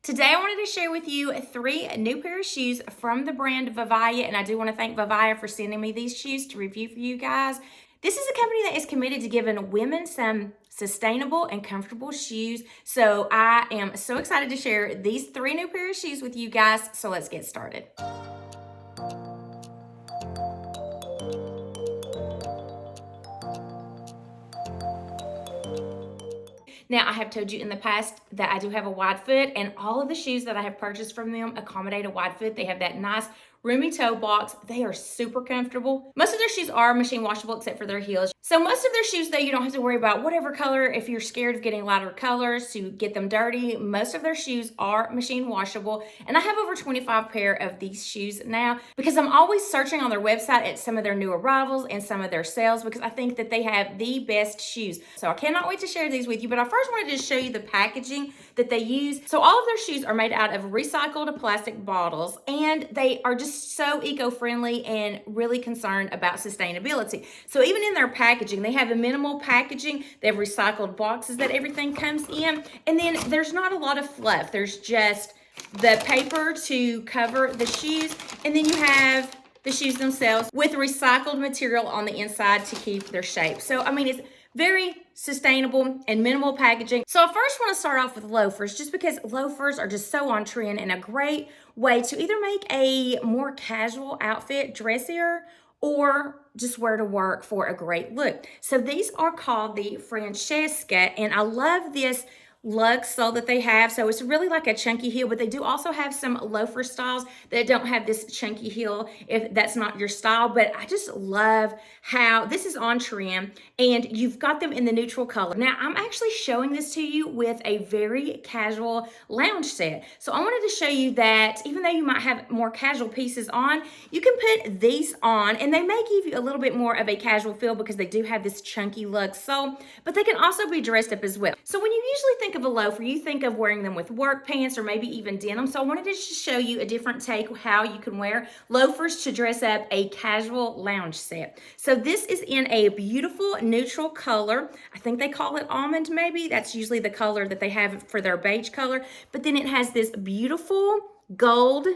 Today I wanted to share with you 3 new pair of shoes from the brand VIVAIA, and I do want to thank VIVAIA for sending me these shoes to review for you guys. This is a company that is committed to giving women some sustainable and comfortable shoes, so I am so excited to share these 3 new pair of shoes with you guys, so let's get started. Now, I have told you in the past that I do have a wide foot, and all of the shoes that I have purchased from them accommodate a wide foot. They have that nice roomy toe box. They are super comfortable. Most of their shoes are machine washable except for their heels. So most of their shoes, though, you don't have to worry about whatever color. If you're scared of getting lighter colors to get them dirty, most of their shoes are machine washable. And I have over 25 pair of these shoes now because I'm always searching on their website at some of their new arrivals and some of their sales because I think that they have the best shoes. So I cannot wait to share these with you, but I first wanted to show you the packaging that they use. So all of their shoes are made out of recycled plastic bottles, and they are just so eco-friendly and really concerned about sustainability. So even in their packaging, they have a minimal packaging. They have recycled boxes that everything comes in, and then there's not a lot of fluff. There's just the paper to cover the shoes, and then you have the shoes themselves with recycled material on the inside to keep their shape. So I mean, it's very sustainable and minimal packaging. So I first want to start off with loafers, just because loafers are just so on trend and a great way to either make a more casual outfit dressier or just wear to work for a great look. So these are called the Francesca, and I love this lug sole that they have. So it's really like a chunky heel, but they do also have some loafer styles that don't have this chunky heel if that's not your style. But I just love how this is on trend, and you've got them in the neutral color. Now I'm actually showing this to you with a very casual lounge set. So I wanted to show you that even though you might have more casual pieces on, you can put these on and they may give you a little bit more of a casual feel because they do have this chunky lug sole, but they can also be dressed up as well. So when you usually think of a loafer, you think of wearing them with work pants or maybe even denim. So I wanted to just show you a different take how you can wear loafers to dress up a casual lounge set. So this is in a beautiful neutral color. I think they call it almond maybe. That's usually the color that they have for their beige color. But then it has this beautiful gold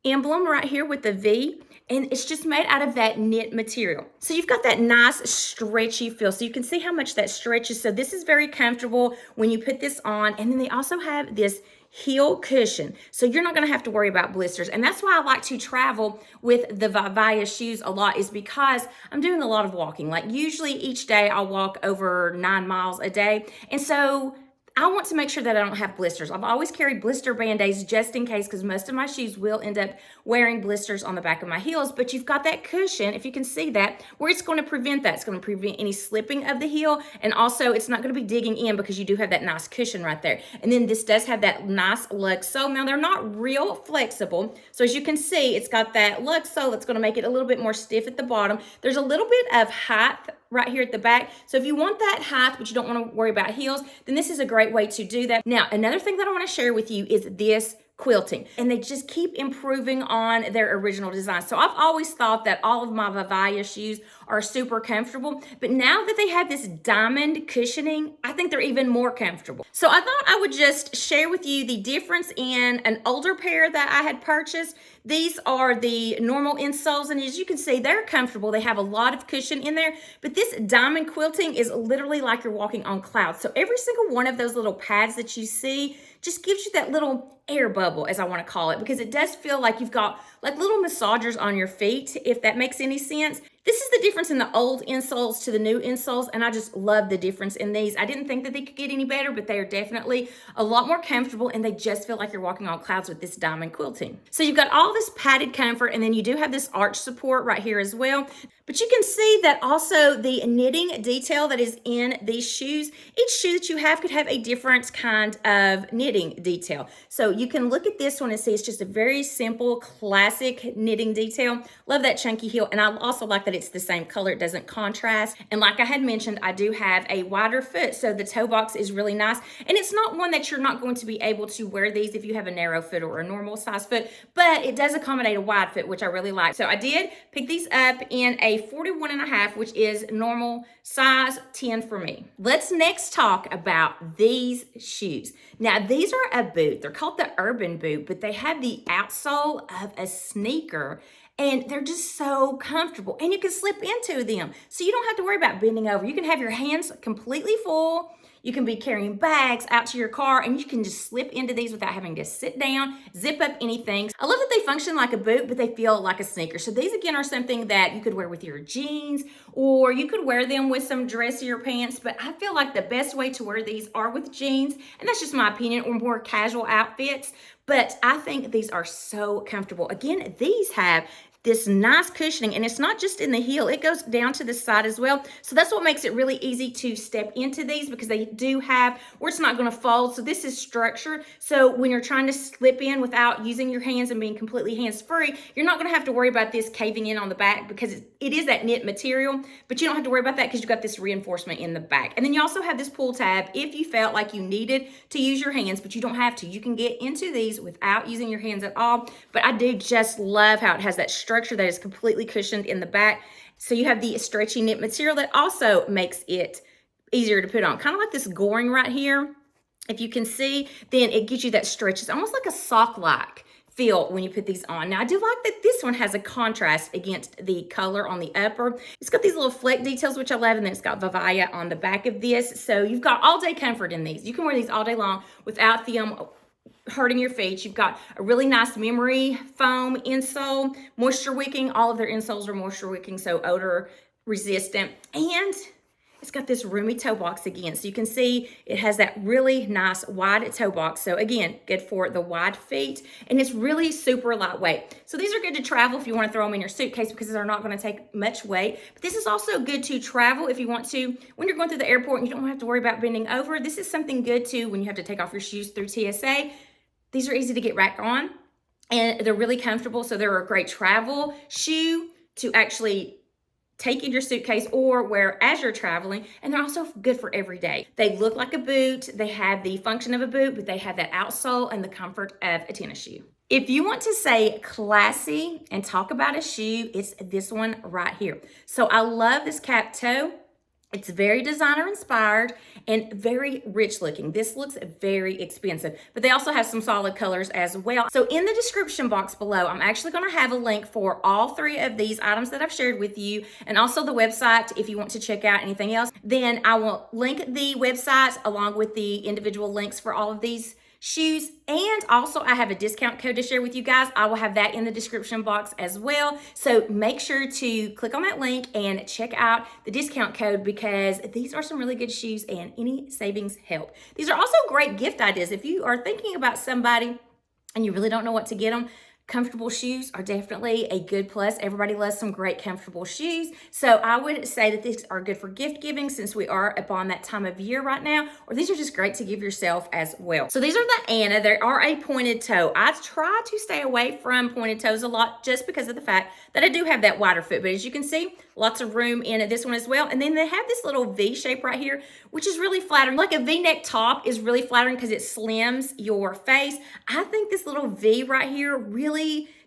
emblem right here with the V, and it's just made out of that knit material. So you've got that nice stretchy feel. So you can see how much that stretches. So this is very comfortable when you put this on. And then they also have this heel cushion. So you're not gonna have to worry about blisters. And that's why I like to travel with the VIVAIA shoes a lot, is because I'm doing a lot of walking. Like usually each day I'll walk over 9 miles a day. And so I want to make sure that I don't have blisters. I've always carried blister band-aids just in case, because most of my shoes will end up wearing blisters on the back of my heels. But you've got that cushion, if you can see that, where it's going to prevent that. It's going to prevent any slipping of the heel, and also it's not going to be digging in because you do have that nice cushion right there. And then this does have that nice lug sole. Now they're not real flexible, so as you can see, it's got that lug sole that's going to make it a little bit more stiff at the bottom. There's a little bit of height right here at the back. So if you want that height, but you don't want to worry about heels, then this is a great way to do that. Now, another thing that I want to share with you is this quilting, and they just keep improving on their original design. So I've always thought that all of my VIVAIA shoes are super comfortable, but now that they have this diamond cushioning, I think they're even more comfortable. So I thought I would just share with you the difference in an older pair that I had purchased. These are the normal insoles, and as you can see, they're comfortable. They have a lot of cushion in there, but this diamond quilting is literally like you're walking on clouds. So every single one of those little pads that you see just gives you that little air bubble, as I want to call it, because it does feel like you've got like little massagers on your feet, if that makes any sense. This is the difference in the old insoles to the new insoles, and I just love the difference in these. I didn't think that they could get any better, but they are definitely a lot more comfortable, and they just feel like you're walking on clouds with this diamond quilting. So you've got all this padded comfort, and then you do have this arch support right here as well. But you can see that also the knitting detail that is in these shoes, each shoe that you have could have a different kind of knitting detail. So you can look at this one and see it's just a very simple, classic knitting detail. Love that chunky heel, and I also like that it's the same color. It doesn't contrast. And like I had mentioned, I do have a wider foot, so the toe box is really nice. And it's not one that you're not going to be able to wear these if you have a narrow foot or a normal size foot, but it does accommodate a wide foot, which I really like. So I did pick these up in a 41.5, which is normal size 10 for me. Let's next talk about these shoes. Now, these are a boot. They're called the Urban Boot, but they have the outsole of a sneaker, and they're just so comfortable, and you can slip into them. So you don't have to worry about bending over. You can have your hands completely full. You can be carrying bags out to your car, and you can just slip into these without having to sit down, zip up anything. I love that they function like a boot, but they feel like a sneaker. So these, again, are something that you could wear with your jeans, or you could wear them with some dressier pants. But I feel like the best way to wear these are with jeans, and that's just my opinion, or more casual outfits. But I think these are so comfortable. Again, these have this nice cushioning, and it's not just in the heel, it goes down to the side as well. So that's what makes it really easy to step into these, because they do have where it's not going to fold. So this is structured, so when you're trying to slip in without using your hands and being completely hands-free, you're not going to have to worry about this caving in on the back, because it is that knit material, but you don't have to worry about that because you've got this reinforcement in the back. And then you also have this pull tab if you felt like you needed to use your hands, but you don't have to. You can get into these without using your hands at all. But I do just love how it has that structure that is completely cushioned in the back. So you have the stretchy knit material that also makes it easier to put on. Kind of like this goring right here. If you can see, then it gives you that stretch. It's almost like a sock-like feel when you put these on. Now, I do like that this one has a contrast against the color on the upper. It's got these little fleck details, which I love, and then it's got VIVAIA on the back of this. So you've got all-day comfort in these. You can wear these all day long without them hurting your feet. You've got a really nice memory foam insole, moisture wicking. All of their insoles are moisture wicking, so odor resistant. And it's got this roomy toe box again. So you can see it has that really nice wide toe box. So again, good for the wide feet. And it's really super lightweight. So these are good to travel if you want to throw them in your suitcase, because they're not going to take much weight. But this is also good to travel if you want to, when you're going through the airport and you don't have to worry about bending over. This is something good too when you have to take off your shoes through TSA. These are easy to get back on, and they're really comfortable. So they're a great travel shoe to actually take in your suitcase or wear as you're traveling. And they're also good for every day. They look like a boot. They have the function of a boot, but they have that outsole and the comfort of a tennis shoe. If you want to say classy and talk about a shoe, it's this one right here. So I love this cap toe. It's very designer inspired and very rich looking. This looks very expensive, but they also have some solid colors as well. So in the description box below, I'm actually going to have a link for all three of these items that I've shared with you, and also the website if you want to check out anything else. Then I will link the websites along with the individual links for all of these shoes, and also I have a discount code to share with you guys. I will have that in the description box as well, so make sure to click on that link and check out the discount code, because these are some really good shoes and any savings help. These are also great gift ideas if you are thinking about somebody and you really don't know what to get them. Comfortable shoes are definitely a good plus. Everybody loves some great comfortable shoes. So I would say that these are good for gift giving, since we are upon that time of year right now, or these are just great to give yourself as well. So these are the Anna. They are a pointed toe. I try to stay away from pointed toes a lot just because of the fact that I do have that wider foot. But as you can see, lots of room in this one as well. And then they have this little V shape right here, which is really flattering. Like a V-neck top is really flattering because it slims your face. I think this little V right here really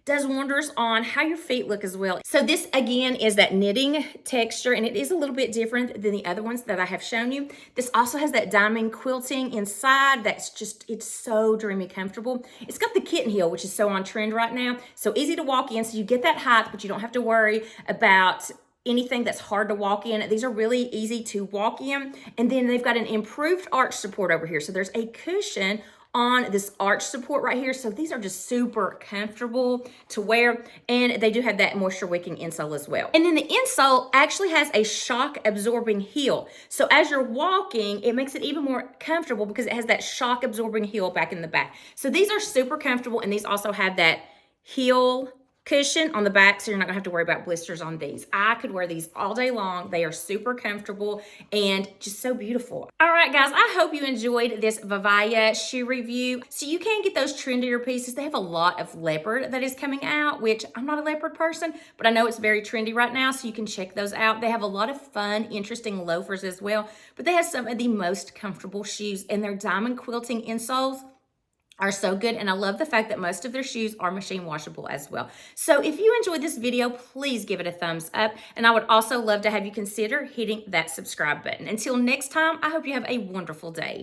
does wonders on how your feet look as well. So this again is that knitting texture, and it is a little bit different than the other ones that I have shown you. This also has that diamond quilting inside. That's just, it's so dreamy comfortable. It's got the kitten heel, which is so on trend right now. So easy to walk in, so you get that height, but you don't have to worry about anything that's hard to walk in. These are really easy to walk in. And then they've got an improved arch support over here. So there's a cushion on this arch support right here. So these are just super comfortable to wear, and they do have that moisture wicking insole as well. And then the insole actually has a shock absorbing heel. So as you're walking, it makes it even more comfortable because it has that shock absorbing heel back in the back. So these are super comfortable, and these also have that heel cushion on the back, so you're not gonna have to worry about blisters on these. I could wear these all day long. They are super comfortable and just so beautiful. All right, guys, I hope you enjoyed this VIVAIA shoe review. So you can get those trendier pieces. They have a lot of leopard that is coming out, which I'm not a leopard person, but I know it's very trendy right now, so you can check those out. They have a lot of fun, interesting loafers as well, but they have some of the most comfortable shoes, and their diamond quilting insoles are so good, and I love the fact that most of their shoes are machine washable as well. So if you enjoyed this video, please give it a thumbs up, and I would also love to have you consider hitting that subscribe button. Until next time, I hope you have a wonderful day.